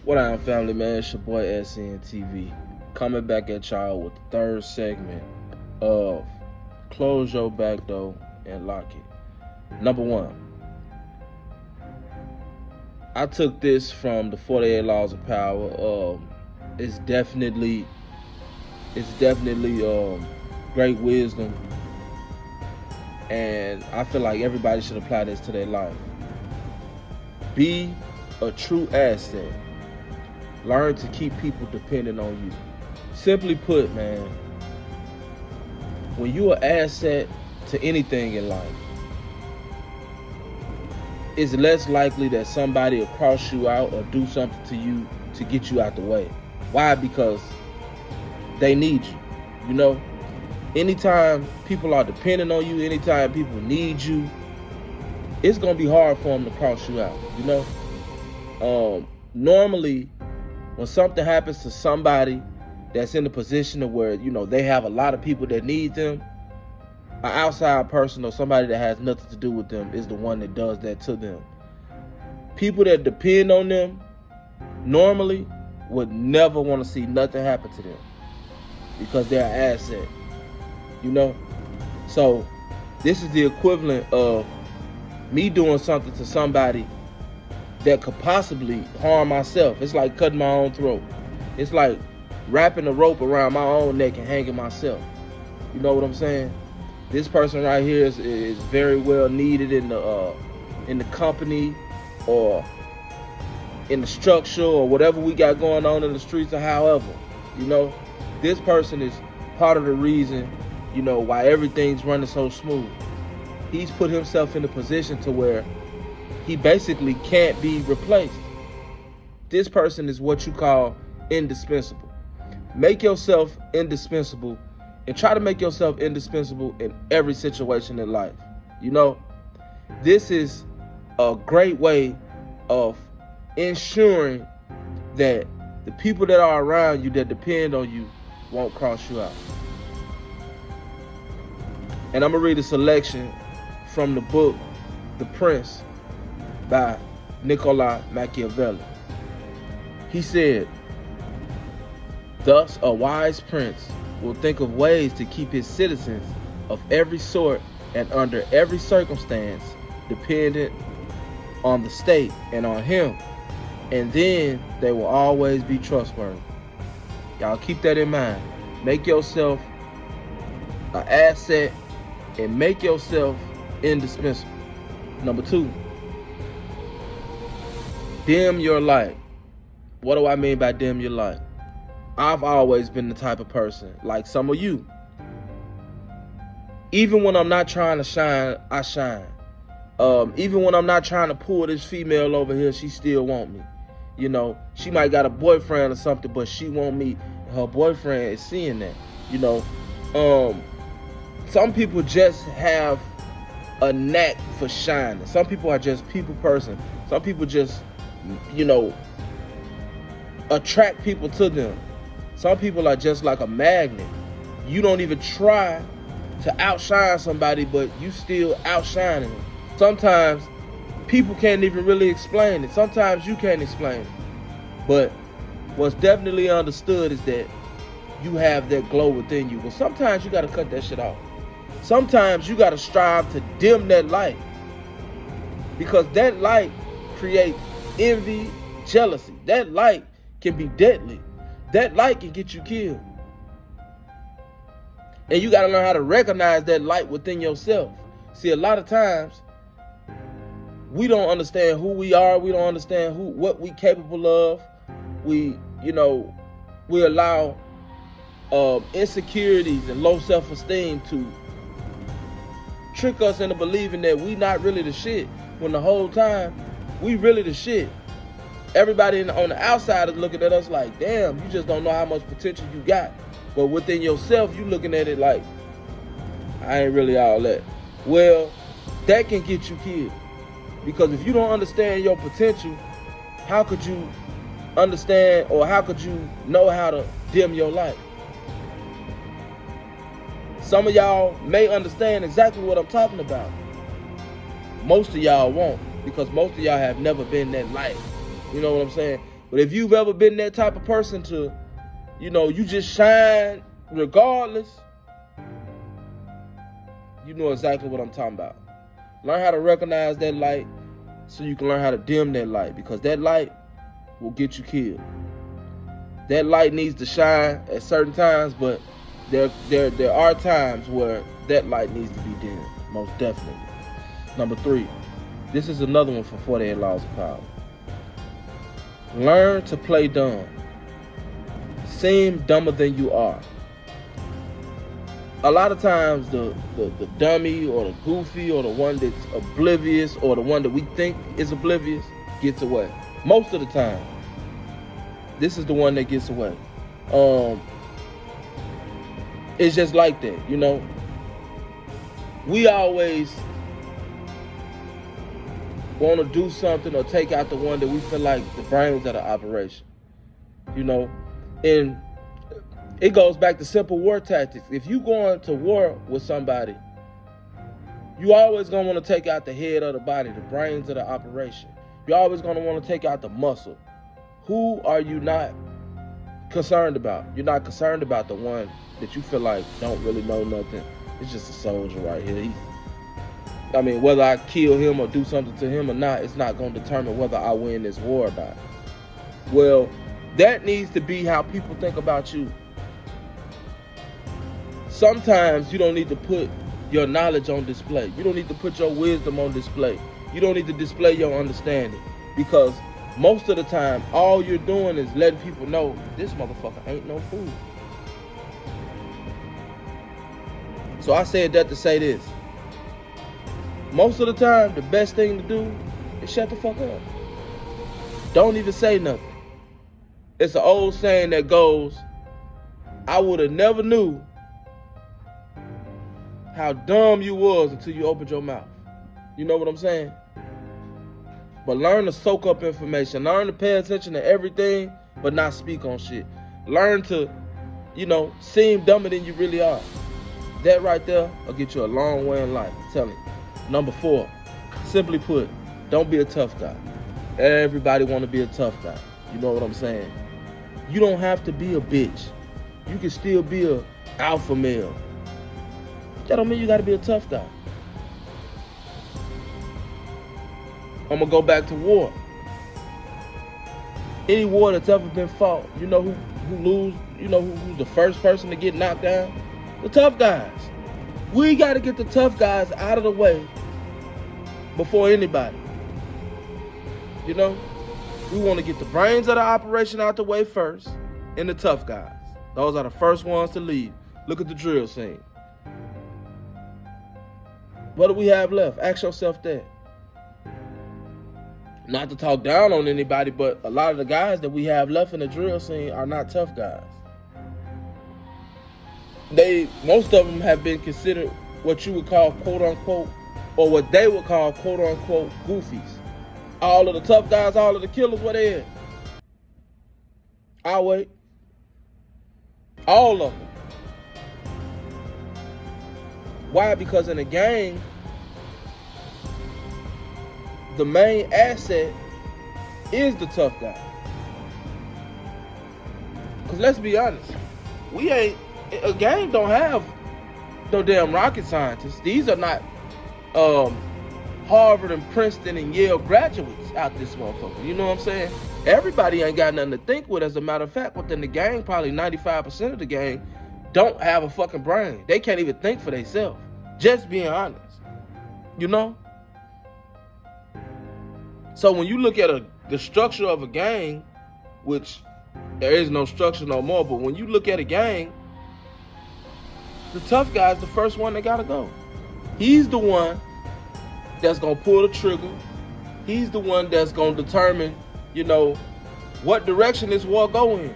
What up, family, man? It's your boy SNTV coming back at y'all with the third segment of Close Your Back Door and Lock It. Number one, I took this from the 48 Laws of Power. It's definitely great wisdom, and I feel like everybody should apply this to their life. Be a true asset. Learn to keep people dependent on you. Simply put, man, when you're an asset to anything in life, it's less likely that somebody will cross you out or do something to you to get you out the way. Why? Because they need you. You know, anytime people are dependent on you, anytime people need you, it's gonna be hard for them to cross you out. You know, normally, when something happens to somebody that's in a position of where, you know, they have a lot of people that need them, an outside person or somebody that has nothing to do with them is the one that does that to them. People that depend on them normally would never want to see nothing happen to them because they're an asset, you know? So this is the equivalent of me doing something to somebody that could possibly harm myself. It's like cutting my own throat. It's like wrapping a rope around my own neck and hanging myself. You know what I'm saying? This person right here is very well needed in the company or in the structure or whatever we got going on in the streets or however. You know, this person is part of the reason, you know, why everything's running so smooth. He's put himself in a position to where he basically can't be replaced. This person is what you call indispensable. Make yourself indispensable and try to make yourself indispensable in every situation in life. You know, this is a great way of ensuring that the people that are around you that depend on you won't cross you out. And I'm gonna read a selection from the book, The Prince, by Niccolo Machiavelli. He said, "Thus a wise prince will think of ways to keep his citizens of every sort and under every circumstance dependent on the state and on him, and then they will always be trustworthy." Y'all keep that in mind. Make yourself an asset and make yourself indispensable. Number two, dim your light. What do I mean by dim your light? I've always been the type of person, like some of you. Even when I'm not trying to shine, I shine. Even when I'm not trying to pull this female over here, she still want me. You know, she might got a boyfriend or something, but she want me. Her boyfriend is seeing that. You know, some people just have a knack for shining. Some people are just people person. Some people just, you know, attract people to them. Some people are just like a magnet. You don't even try to outshine somebody, but you still outshining them. Sometimes people can't even really explain it. Sometimes you can't explain it. But what's definitely understood is that you have that glow within you. But sometimes you got to cut that shit off. Sometimes you got to strive to dim that light, because that light creates envy, jealousy. That light can be deadly. That light can get you killed. And you got to learn how to recognize that light within yourself. See, a lot of times we don't understand who we are. We don't understand what we capable of. We allow insecurities and low self-esteem to trick us into believing that we not really the shit, when the whole time we really the shit. Everybody on the outside is looking at us like, damn, you just don't know how much potential you got. But within yourself, you looking at it like, I ain't really all that. Well, that can get you killed. Because if you don't understand your potential, how could you understand, or how could you know how to dim your light? Some of y'all may understand exactly what I'm talking about. Most of y'all won't, because most of y'all have never been that light. You know what I'm saying? But if you've ever been that type of person to, you just shine regardless, you know exactly what I'm talking about. Learn how to recognize that light so you can learn how to dim that light, because that light will get you killed. That light needs to shine at certain times, but there are times where that light needs to be dimmed, most definitely. Number 3, this is another one for 48 Laws of Power. Learn to play dumb. Seem dumber than you are. A lot of times the dummy or the goofy or the one that's oblivious or the one that we think is oblivious gets away. Most of the time, this is the one that gets away. It's just like that, We always want to do something or take out the one that we feel like the brains of the operation, and it goes back to simple war tactics. If you going to war with somebody, you always gonna want to take out the head of the body, the brains of the operation. You're always gonna want to take out the muscle. Who are you not concerned about? You're not concerned about the one that you feel like don't really know nothing. It's just a soldier right here. Whether I kill him or do something to him or not, it's not going to determine whether I win this war or not. Well, that needs to be how people think about you. Sometimes you don't need to put your knowledge on display. You don't need to put your wisdom on display. You don't need to display your understanding, because most of the time, all you're doing is letting people know this motherfucker ain't no fool. So I said that to say this. Most of the time, the best thing to do is shut the fuck up. Don't even say nothing. It's an old saying that goes, I would have never knew how dumb you was until you opened your mouth. You know what I'm saying? But learn to soak up information. Learn to pay attention to everything, but not speak on shit. Learn to, seem dumber than you really are. That right there will get you a long way in life. I'm telling you. Number 4, simply put, don't be a tough guy. Everybody want to be a tough guy. You know what I'm saying? You don't have to be a bitch. You can still be a alpha male. That don't mean you got to be a tough guy. I'm going to go back to war. Any war that's ever been fought, who lose, who's the first person to get knocked down? The tough guys. We got to get the tough guys out of the way before anybody. We want to get the brains of the operation out the way first, and the tough guys. Those are the first ones to leave. Look at the drill scene. What do we have left? Ask yourself that. Not to talk down on anybody, but a lot of the guys that we have left in the drill scene are not tough guys. Most of them have been considered what you would call quote unquote, or what they would call quote unquote goofies. All of the tough guys, all of the killers, where they at? I'll wait. All of them. Why? Because in a gang, the main asset is the tough guy. Because let's be honest, a gang don't have no damn rocket scientists. These are not Harvard and Princeton and Yale graduates out this motherfucker. You know what I'm saying? Everybody ain't got nothing to think with. As a matter of fact, within the gang, probably 95% of the gang don't have a fucking brain. They can't even think for themselves. Just being honest. So when you look at the structure of a gang, which there is no structure no more, but when you look at a gang, the tough guy's the first one that gotta go. He's the one that's gonna pull the trigger. He's the one that's gonna determine, what direction this war go in.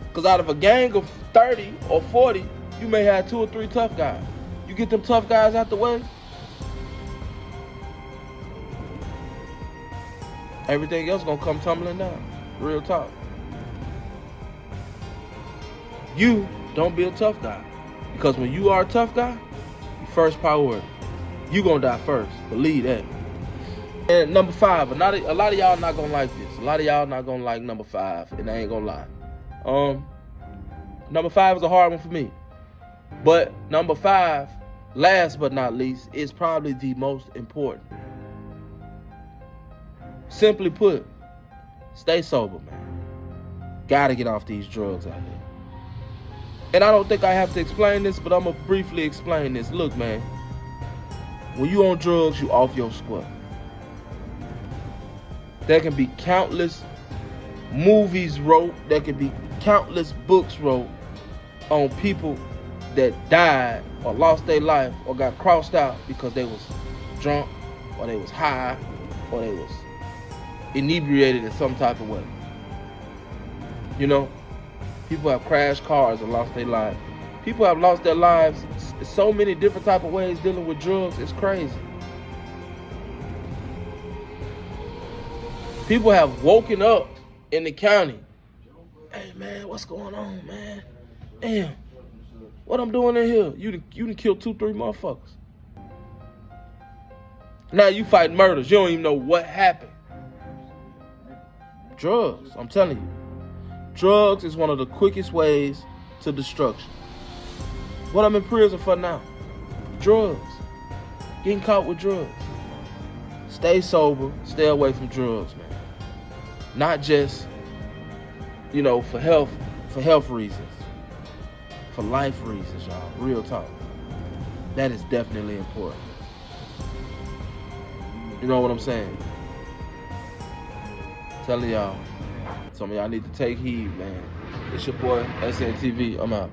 Because out of a gang of 30 or 40, you may have 2 or 3 tough guys. You get them tough guys out the way, everything else gonna come tumbling down. Real talk. You don't be a tough guy. Because when you are a tough guy, your first priority, you gonna die first. Believe that. And number 5, a lot of y'all not gonna like this. A lot of y'all not gonna like number 5, and I ain't gonna lie. Number 5 is a hard one for me. But number 5, last but not least, is probably the most important. Simply put, stay sober, man. Gotta get off these drugs out here. And I don't think I have to explain this, but I'm gonna briefly explain this. Look, man, when you on drugs, you off your square. There can be countless movies wrote, there can be countless books wrote on people that died or lost their life or got crossed out because they was drunk or they was high or they was inebriated in some type of way. You know, people have crashed cars and lost their lives. People have lost their lives so many different type of ways dealing with drugs. It's crazy. People have woken up in the county. Hey, man, what's going on, man? Damn, what I'm doing in here? You done killed 2-3 motherfuckers. Now you fight murders. You don't even know what happened. Drugs, I'm telling you. Drugs is one of the quickest ways to destruction. What I'm in prison for now? Drugs. Getting caught with drugs. Stay sober. Stay away from drugs, man. Not just, you know, for health reasons. For life reasons, y'all. Real talk. That is definitely important. You know what I'm saying? Telling y'all. Some of y'all need to take heed, man. It's your boy, SNTV. I'm out.